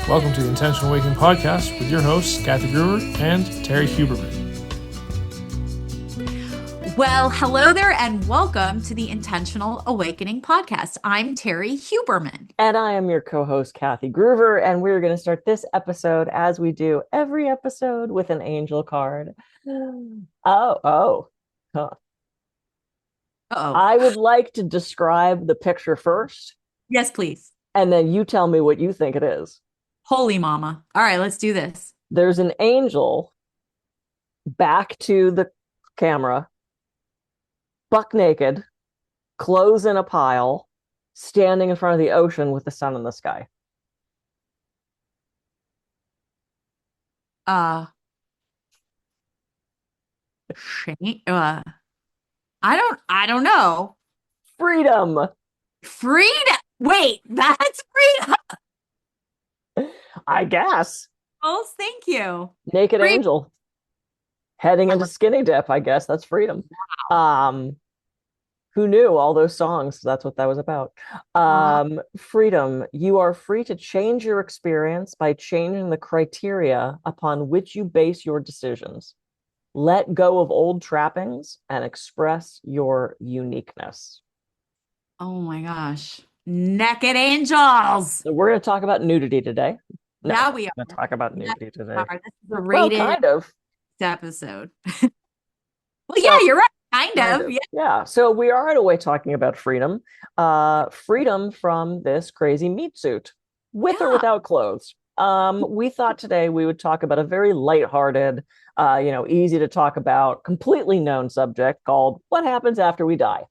Welcome to the Intentional Awakening Podcast with your hosts, Kathy Brewer and Terry Huberman. Well, hello there and welcome to the Intentional Awakening Podcast. I'm Terry Huberman. And I am your co-host, Kathy Groover, and we're going to start this episode, as we do every episode, with an angel card. Huh. I would like to describe the picture first. Yes, please. And then you tell me what you think it is. Holy mama. All right, let's do this. There's an angel back to the camera, buck naked, clothes in a pile, standing in front of the ocean with the sun in the sky. Shame. I don't know. Freedom. Wait, that's freedom. I guess. Oh, thank you. Naked angel heading into skinny dip. I guess that's freedom. Wow. Who knew all those songs? That's what that was about. Freedom. You are free to change your experience by changing the criteria upon which you base your decisions. Let go of old trappings and express your uniqueness. Oh my gosh. Naked angels. So we're going to talk about nudity today. No, yeah, we are going to talk about nudity today. This is a rated kind of episode. Yeah, you're right. Kind of. Yeah. So we are in a way talking about freedom. Freedom from this crazy meat suit, with or without clothes. We thought today we would talk about a very lighthearted, easy to talk about, completely known subject called "What Happens After We Die."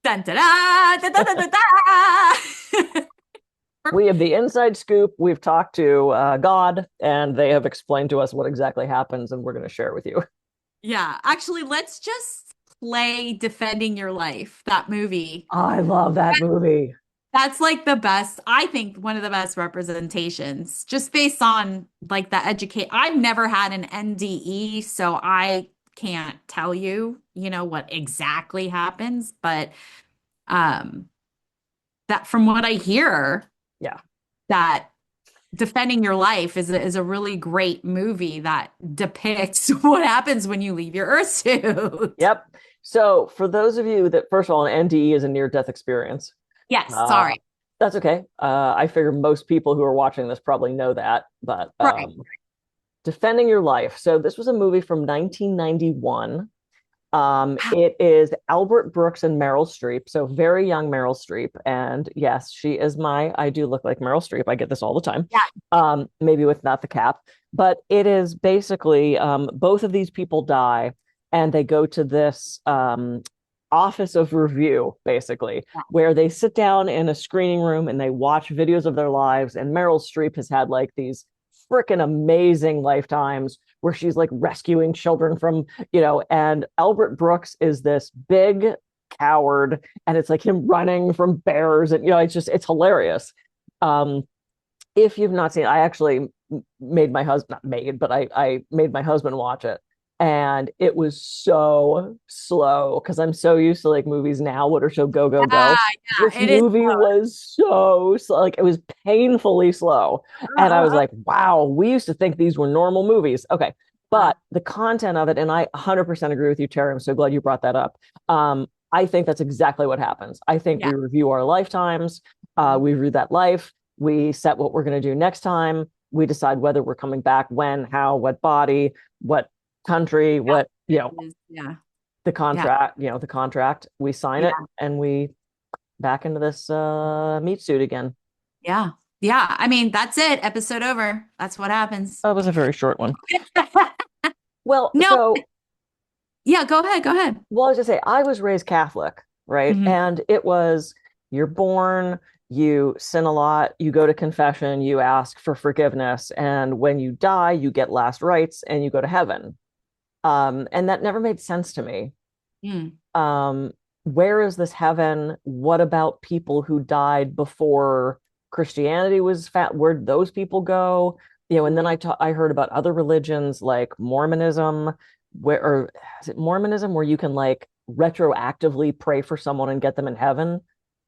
Dun, da, da, da, da, da, da. We have the inside scoop. We've talked to God, and they have explained to us what exactly happens, and we're going to share it with you. Yeah, actually, let's just play Defending Your Life, that movie. Oh, I love that movie. That's like the best, I think, one of the best representations, just based on like the educate. I've never had an NDE, so I can't tell you, what exactly happens, but that from what I hear, that Defending Your Life is a really great movie that depicts what happens when you leave your Earth suit. Yep. So for those of you that, first of all, an NDE is a near-death experience. Yes, sorry. That's okay. I figure most people who are watching this probably know that, but right. Defending Your Life. So this was a movie from 1991. It is Albert Brooks and Meryl Streep, so very young Meryl Streep, and yes, she is I do look like Meryl Streep. I get this all the time. Yeah. Maybe with not the cap, but it is basically both of these people die, and they go to this office of review, basically, where they sit down in a screening room and they watch videos of their lives. And Meryl Streep has had like these freaking amazing lifetimes where she's like rescuing children from, and Albert Brooks is this big coward, and it's like him running from bears, and it's hilarious. If you've not seen it, I actually made my husband, not made, but I made my husband watch it, and it was so slow because I'm so used to like movies now what are so go. This movie was so slow, like it was painfully slow, and I was like, wow, we used to think these were normal movies. Okay, but the content of it, and I 100% agree with you, Terry. I'm so glad you brought that up. I think that's exactly what happens. I think we review our lifetimes, we review that life, we set what we're going to do next time, we decide whether we're coming back, when, how, what body, what country, what the contract, the contract, we sign it, and we back into this meat suit again. Yeah I mean, that's it, episode over. That's what happens. That was a very short one. Well, no, go ahead. Well, I was just say, I was raised Catholic, right? And it was, you're born, you sin a lot, you go to confession, you ask for forgiveness, and when you die, you get last rites and you go to heaven. And that never made sense to me. Where is this heaven? What about people who died before Christianity was where'd those people go? And then I heard about other religions like Mormonism, or is it Mormonism, where you can like retroactively pray for someone and get them in heaven?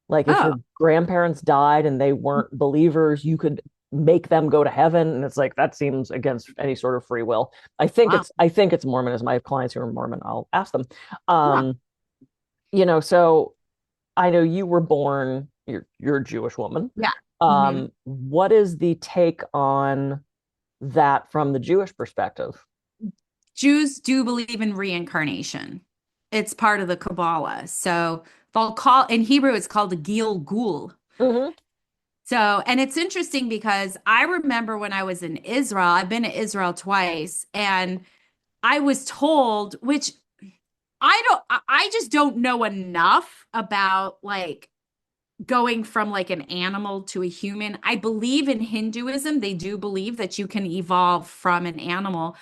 Like if your grandparents died and they weren't believers, you could make them go to heaven. And it's like, that seems against any sort of free will. Wow. I think it's Mormonism. I have clients who are Mormon. I'll ask them. Yeah. So I know you were born, you're a Jewish woman. Yeah. Mhm. What is the take on that from the Jewish perspective? Jews do believe in reincarnation. It's part of the Kabbalah. So they'll call in Hebrew, it's called a Gil. Mm-hmm. So, and it's interesting because I remember when I was in Israel, I've been to Israel twice, and I was told, which I just don't know enough about like going from like an animal to a human. I believe in Hinduism, they do believe that you can evolve from an animal.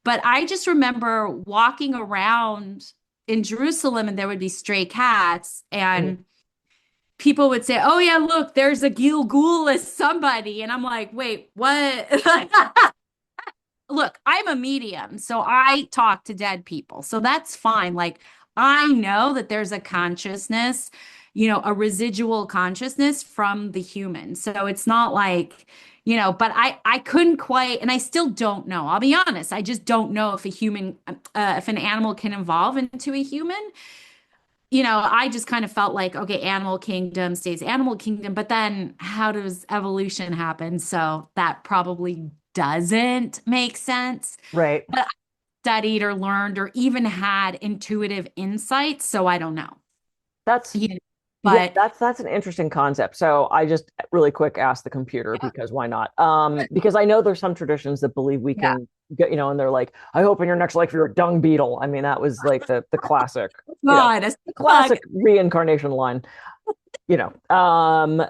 But I just remember walking around in Jerusalem and there would be stray cats Mm. and people would say, "Oh yeah, look, there's a Gilgul as somebody." And I'm like, "Wait, what?" Look, I'm a medium, so I talk to dead people. So that's fine. Like I know that there's a consciousness, a residual consciousness from the human. So it's not like, but I couldn't quite, and I still don't know. I'll be honest, I just don't know if if an animal can evolve into a human. I just kind of felt like, okay, animal kingdom stays animal kingdom, but then how does evolution happen? So that probably doesn't make sense. Right. But I studied or learned or even had intuitive insights, so I don't know. That's You know, Yeah, but that's an interesting concept. So I just really quick asked the computer because why not? Because I know there's some traditions that believe we yeah, can get, and they're like, I hope in your next life you're a dung beetle. I mean, that was like the classic, God, a the bug. classic reincarnation line. You know,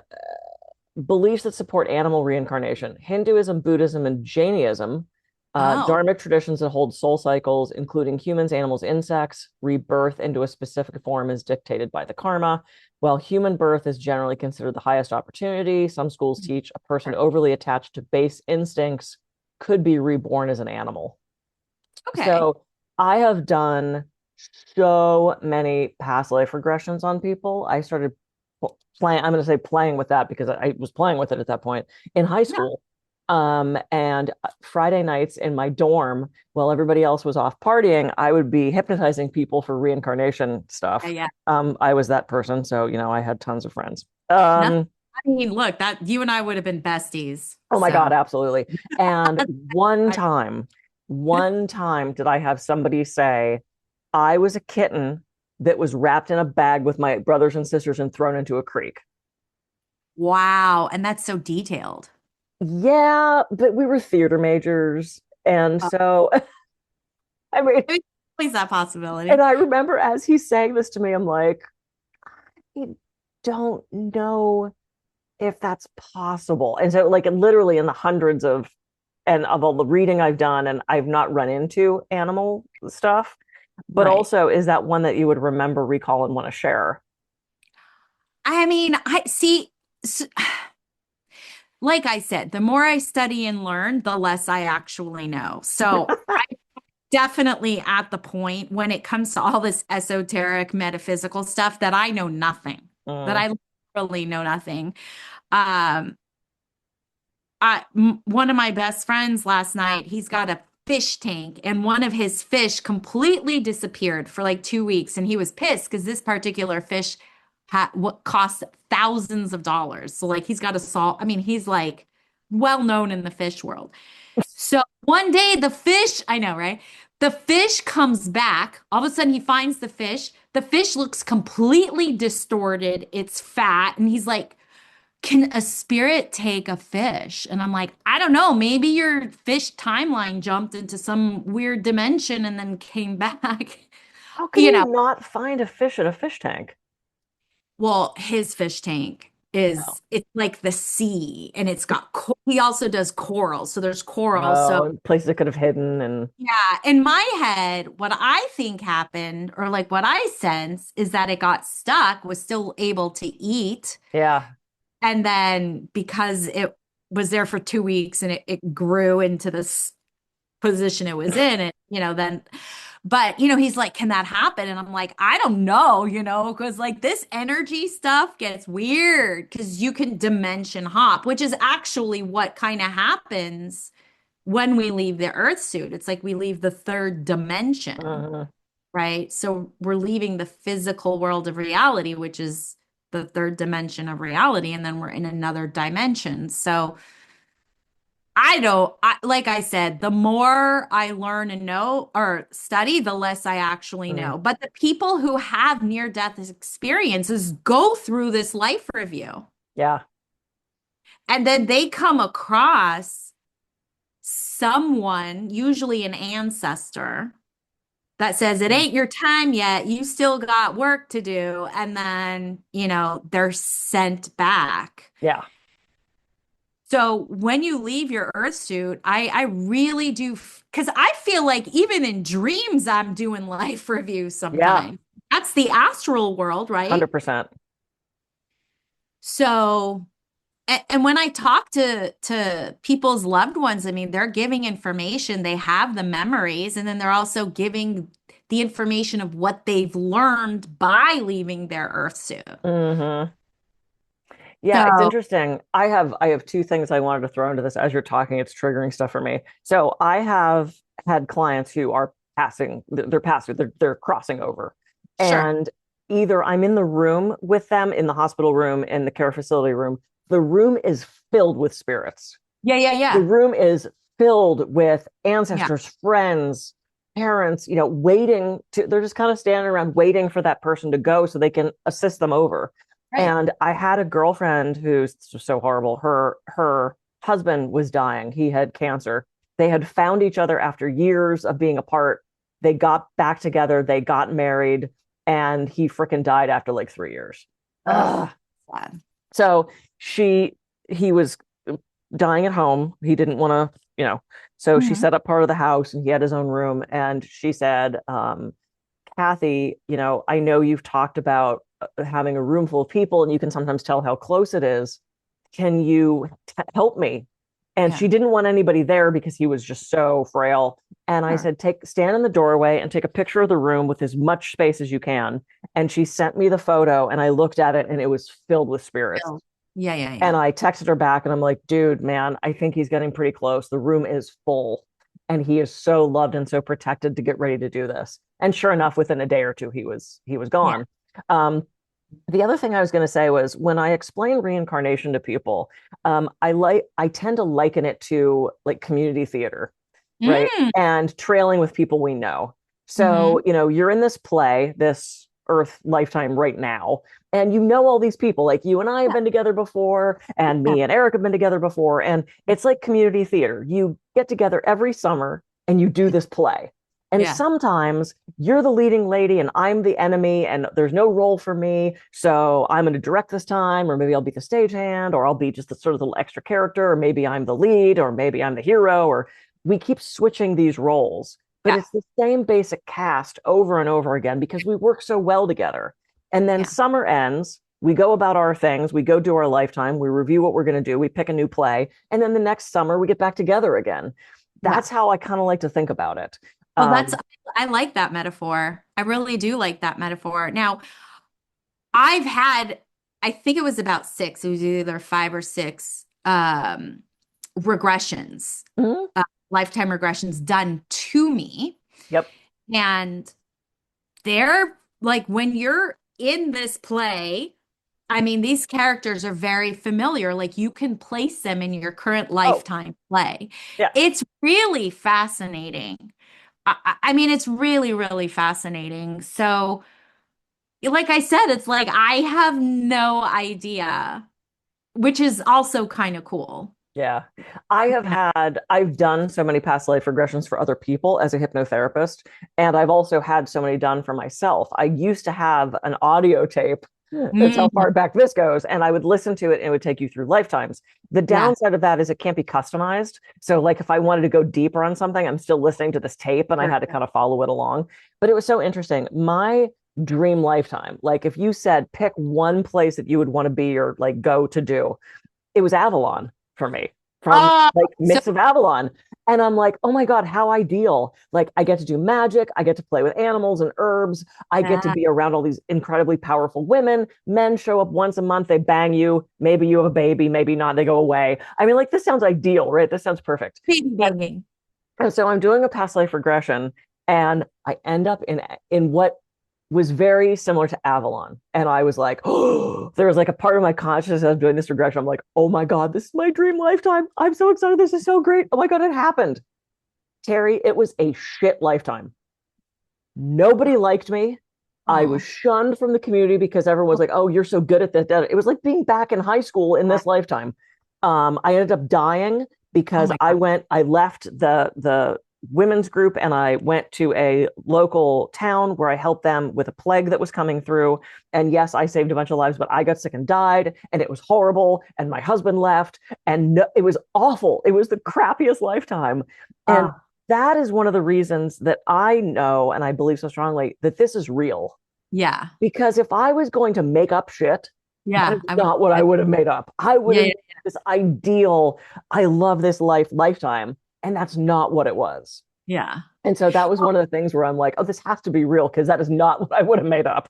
beliefs that support animal reincarnation: Hinduism, Buddhism, and Jainism. Oh, Dharmic traditions that hold soul cycles, including humans, animals, insects. Rebirth into a specific form is dictated by the karma. While human birth is generally considered the highest opportunity, some schools teach a person overly attached to base instincts could be reborn as an animal. okay. So I have done so many past life regressions on people. I started playing, I'm going to say playing with that because I was playing with it at that point in high Yeah, school. And Friday nights in my dorm, while everybody else was off partying, I would be hypnotizing people for reincarnation yeah, stuff. yeah. I was that person, so I had tons of friends. Nothing. I mean, look, that you and I would have been besties. Oh my God, So absolutely. And one time did I have somebody say, I was a kitten that was wrapped in a bag with my brothers and sisters and thrown into a creek. wow, and that's so detailed. Yeah, but we were theater majors. And Oh, so, I mean, there's always that and possibility. I remember as he's saying this to me, I'm like, I don't know if that's possible. And so, like, literally in the hundreds and of all the reading I've done, and I've not run into animal stuff, but Right. also is that one that you would remember, recall, and want to share? I mean, I see, s like I said, the more I study and learn, the less I actually know. So I'm definitely at the point when it comes to all this esoteric metaphysical stuff that I know nothing, that Mm. I literally know nothing. Um, one of my best friends last night, he's got a fish tank, and one of his fish completely disappeared for like 2 weeks, and he was pissed because this particular fish had what cost thousands of dollars. So like he's got to solve. I mean, he's like well known in the fish world. So one day the fish, I know, right? The fish comes back. All of a sudden he finds the fish. The fish looks completely distorted. It's fat, and he's like, can a spirit take a fish? And I'm like, I don't know. Maybe your fish timeline jumped into some weird dimension and then came back. How can You you know, not find a fish in a fish tank? well, his fish tank No. it's like the sea and he also does coral. So there's coral. So Oh, places it could have hidden and yeah, in my head, what I think happened or like what I sense is that it got stuck, was still able to eat. yeah. And then because it was there for 2 weeks and it grew into this position it was in, then But, you know, he's like, can that happen? And I'm like, I don't know, you know, because like this energy stuff gets weird because you can dimension hop, which is actually what kind of happens when we leave the earth suit. It's like we leave the third dimension, Uh, right? So we're leaving the physical world of reality, which is the third dimension of reality, and then we're in another dimension. So I don't, like I said, the more I learn and know or study, the less I actually mm, know. But the people who have near-death experiences go through this life review, yeah. and then they come across someone, usually an ancestor, that says, it Mm, ain't your time yet. You still got work to do. And then, you know, they're sent back. yeah. So when you leave your earth suit, I really do, because I feel like even in dreams, I'm doing life reviews Yeah. sometimes. That's the astral world, right? 100%. So, and when I talk to people's loved ones, I mean, they're giving information, they have the memories, and then they're also giving the information of what they've learned by leaving their earth suit. Hmm. Yeah, it's So, interesting. I have two things I wanted to throw into this as you're talking. It's triggering stuff for me. So I have had clients who are passing, they're passing, they're crossing over. sure. And either I'm in the room with them in the hospital room, in the care facility room, the room is filled with spirits. Yeah, yeah, The yeah. room is filled with Yeah, ancestors, friends, parents, waiting to, they're just kind of standing around waiting for that person to go so they can assist them over. right. And I had a girlfriend who's so horrible. Her husband was dying. He had cancer. They had found each other after years of being apart. They got back together, they got married, and he freaking died after like 3 years. Ugh, Ugh. sad. So he was dying at home. He didn't want to, so she Mhm. set up part of the house and he had his own room. And she said, Kathy, I know you've talked about having a room full of people and you can sometimes tell how close it is. Can you help me? And Yeah. she didn't want anybody there because he was just so frail. And I Sure. said, stand in the doorway and take a picture of the room with as much space as you can. And she sent me the photo and I looked at it and it was filled with spirits. Bill. Yeah, yeah, And yeah. I texted her back and I'm like, dude, man, I think he's getting pretty close. The room is full and he is so loved and so protected to get ready to do this. And sure enough, within a day or two, he was Yeah. gone. Um, the other thing I was going to say was when I explain reincarnation to people, I tend to liken it to like community theater, right? Mm. And trailing with people we know. So, Hmm. you're in this play, this Earth lifetime right now, and you know all these people. Like you and I have Yeah. been together before, and Yeah. me and Eric have been together before. And it's like community theater. You get together every summer and you do this play. And Yeah. sometimes you're the leading lady and I'm the enemy, and there's no role for me. So I'm going to direct this time, or maybe I'll be the stagehand, or I'll be just the sort of the extra character, or maybe I'm the lead, or maybe I'm the hero, or we keep switching these roles. But Yeah. it's the same basic cast over and over again because we work so well together. And then Yeah. summer ends, we go about our things, we go do our lifetime, we review what we're going to do, we pick a new play, and then the next summer we get back together again. Yeah. That's how I kind of like to think about it. Well, that's, Um, I like that metaphor. I really do like that metaphor. Now, I've had, I think it was about six, it was either five or six regressions, mhm, lifetime regressions done to me. yep. And they're like, when you're in this play, I mean, these characters are very familiar. Like you can place them in your current Oh, lifetime play. yeah. It's really fascinating. I mean, it's really, really fascinating. So, like I said, it's like I have no idea, which is also kind of cool. Yeah. Yeah. I've done so many past life regressions for other people as a hypnotherapist, and I've also had so many done for myself. I used to have an audio tape. That's how Mm, far back this goes. And I would listen to it and it would take you through lifetimes. The yeah. downside of that is it can't be customized. So, like, if I wanted to go deeper on something, I'm still listening to this tape and I Sure. had to kind of follow it along. But it was so interesting. My dream lifetime, like, if you said pick one place that you would want to be or like go to do, it was Avalon for me. from like So Myths of Avalon. And I'm like, oh my God, how ideal. Like I get to do magic. I get to play with animals and herbs. I get to yeah, be around all these incredibly powerful women. Men show up once a month. They bang you. Maybe you have a baby, maybe not. They go away. I mean, like this sounds ideal, right? This sounds perfect. baby And, banging. and so I'm doing a past life regression and I end up in what was very similar to Avalon. And I was like, oh, there was like a part of my consciousness of doing this regression. I'm like, oh my God, this is my dream lifetime. I'm so excited. This is so great. Oh my God, it happened. Terry, it was a shit lifetime. Nobody liked me. I was Oh, shunned from the community because everyone was like, oh, you're so good at that. It was like being back in high school in this lifetime. I ended up dying oh because my God. I left the women's group and I went to a local town where I helped them with a plague that was coming through. And yes, I saved a bunch of lives, but I got sick and died, and it was horrible. And my husband left, and no, it was awful. It was the crappiest lifetime. And Oh, that is one of the reasons that I know and I believe so strongly that this is real. yeah. Because if I was going to make up shit, that is Yeah. I would. not what I would have made up. I would Yeah, have yeah, made this ideal, I love this lifetime. And that's not what it was. yeah. And so that was one of the things where I'm like, oh, this has to be real because that is not what I would have made up.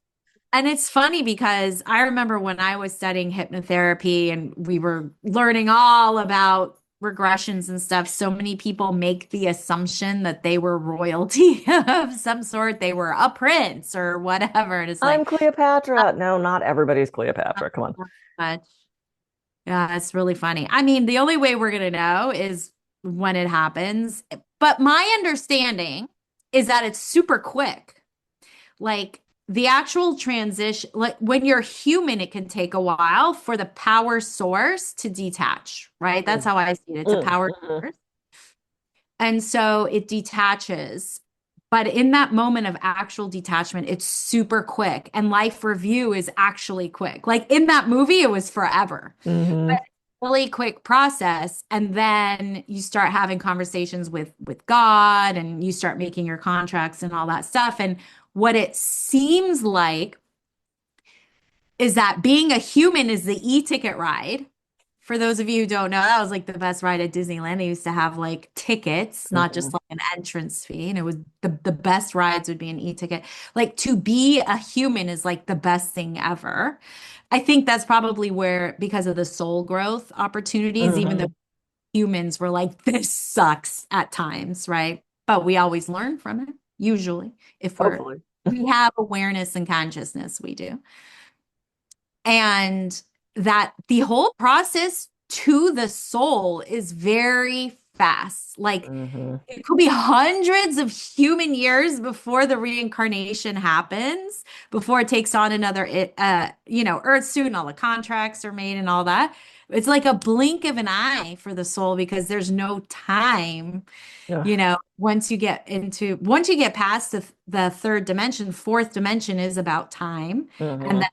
And it's funny because I remember when I was studying hypnotherapy and we were learning all about regressions and stuff, so many people make the assumption that they were royalty of some sort. They were a prince or whatever. And it's I'm like, Cleopatra. No, not everybody's Cleopatra. Come on. not much. Yeah, it's really funny. I mean, the only way we're going to know is when it happens. But my understanding is that it's super quick. Like the actual transition, like when you're human, it can take a while for the power source to detach, right? That's Mm, how I see it. It's a power mm. source. And so it detaches. But in that moment of actual detachment, it's super quick. And life review is actually quick. Like in that movie, it was forever. Mm-hmm. But really quick process. And then you start having conversations with God and you start making your contracts and all that stuff. And what it seems like is that being a human is the e-ticket ride. For those of you who don't know, that was like the best ride at Disneyland. They used to have like tickets, not just Mm-hmm. like an entrance fee. And it was the best rides would be an e-ticket. Like to be a human is like the best thing ever. I think that's probably where, because of the soul growth opportunities, even Mm-hmm. though humans were like, this sucks at times, right? But we always learn from it, usually, if Hopefully. we have awareness and consciousness, we do. And that the whole process to the soul is very fast. Like Mm-hmm. it could be hundreds of human years before the reincarnation happens, before it takes on another, Earth suit and all the contracts are made and all that. It's like a blink of an eye for the soul because there's no time, Yeah. once you get past the third dimension, fourth dimension is about time. And Mm-hmm. then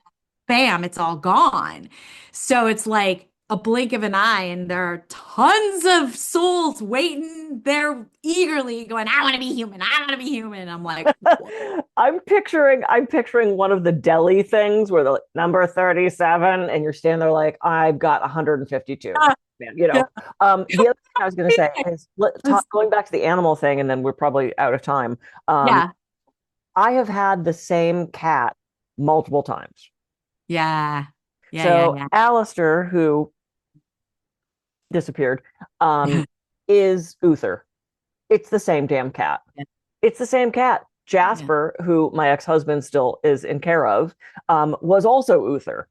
bam, it's all gone. So it's like a blink of an eye, and there are tons of souls waiting there eagerly going, I want to be human. I want to be human. I'm like, what? I'm picturing one of the deli things where the like, number 37 and you're standing there like I've got 152. Man, Yeah. the other thing I was going to say is going back to the animal thing, and then we're probably out of time. Um, Yeah. I have had the same cat multiple times. Yeah. Yeah. Yeah. So Yeah. Alistair, who disappeared, Yeah. is Uther. It's the same damn cat. It's the same cat. Yeah. Jasper, who my ex-husband still is in care of, was also Uther.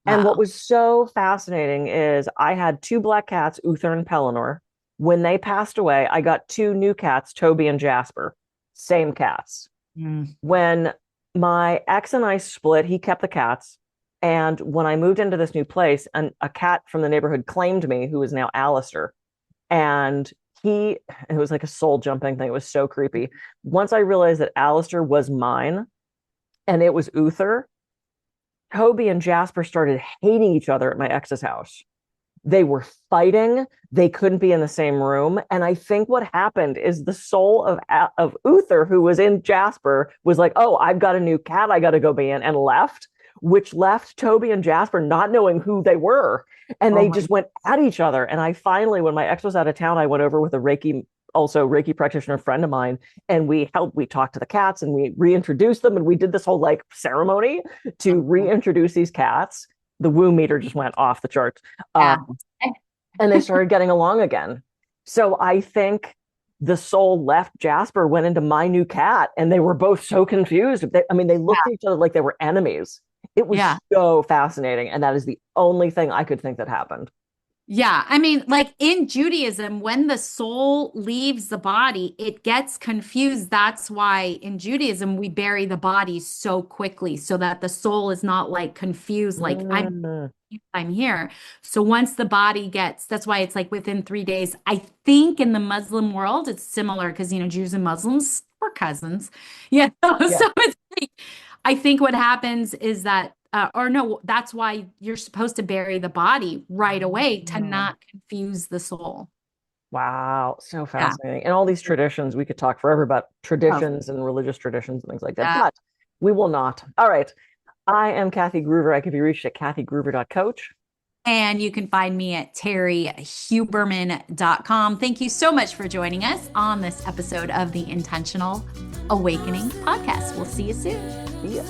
And what Wow. was so fascinating is I had two black cats, Uther and Pellinor. When they passed away, I got two new cats, Toby and Jasper, same cats. Mm. When my ex and I split, he kept the cats. And when I moved into this new place, a cat from the neighborhood claimed me, who is now Alistair. And it was like a soul jumping thing. It was so creepy. Once I realized that Alistair was mine and it was Uther, Toby and Jasper started hating each other at my ex's house. They were fighting. They couldn't be in the same room. And I think what happened is the soul of Uther, who was in Jasper, was like, oh, I've got a new cat I got to go be in, and left. which left Toby and Jasper not knowing who they were. And they just went at each other. And I finally, when my ex was out of town, I went over with a Reiki practitioner friend of mine, and we talked to the cats and we reintroduced them, and we did this whole like ceremony to reintroduce these cats. The woo meter just went off the charts. And they started getting along again. So I think the soul left Jasper, went into my new cat, and they were both so confused. They looked at each other like they were enemies. It was so fascinating. And that is the only thing I could think that happened. Yeah. I mean, like in Judaism, when the soul leaves the body, it gets confused. That's why in Judaism, we bury the body so quickly so that the soul is not like confused, like I'm here. So once the body that's why it's like within 3 days. I think in the Muslim world, it's similar because, Jews and Muslims are cousins. Yeah. So it's like, I think what happens is that or no, that's why you're supposed to bury the body right away to not confuse the soul. Wow, so fascinating. And all these traditions, we could talk forever about traditions and religious traditions and things like that, but we will not. All right. I am Kathy Groover. I can be reached at kathygroover.coach. And you can find me at terryhuberman.com. Thank you so much for joining us on this episode of the Intentional Awakening podcast. We'll see you soon. See ya.